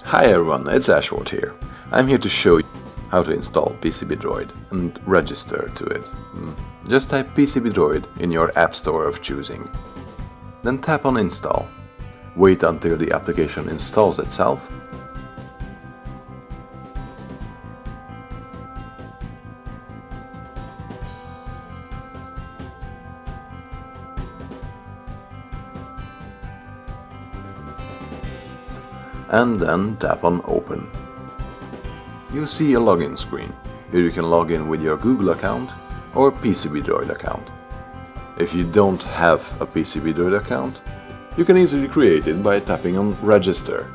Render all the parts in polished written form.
Hi everyone, it's Ashworth here. I'm here to show you how to install PCB Droid and register to it. Just type PCB Droid in your app store of choosing. Then tap on install. Wait until the application installs itself. And then tap on open. You'll see a login screen. Here you can log in with your Google account or PCB Droid account. If you don't have a PCB Droid account, you can easily create it by tapping on register.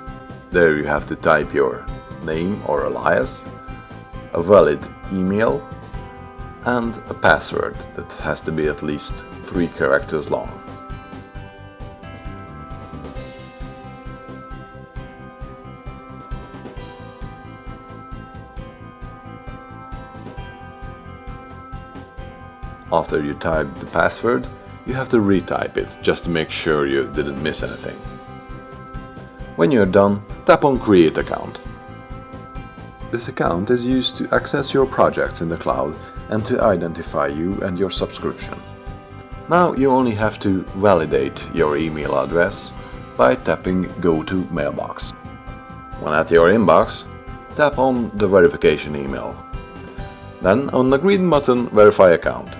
There you have to type your name or alias, a valid email, and a password that has to be at least 3 characters long. After you type the password, you have to retype it just to make sure you didn't miss anything. When you're done, tap on Create Account. This account is used to access your projects in the cloud and to identify you and your subscription. Now you only have to validate your email address by tapping Go to Mailbox. When at your inbox, tap on the verification email. Then on the green button, Verify Account.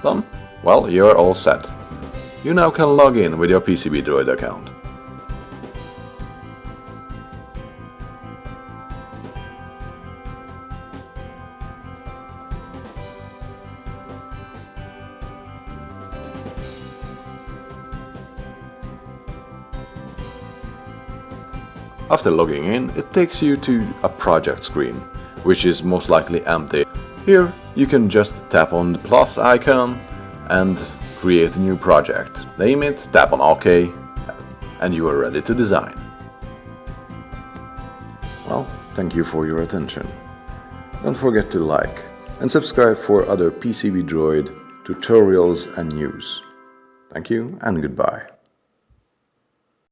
Done? Well, you're all set. You now can log in with your PCB Droid account. After logging in, it takes you to a project screen, which is most likely empty. Here you can just tap on the plus icon and create a new project. Name it, tap on OK, and you are ready to design. Well, thank you for your attention. Don't forget to like and subscribe for other PCB Droid tutorials and news. Thank you and goodbye.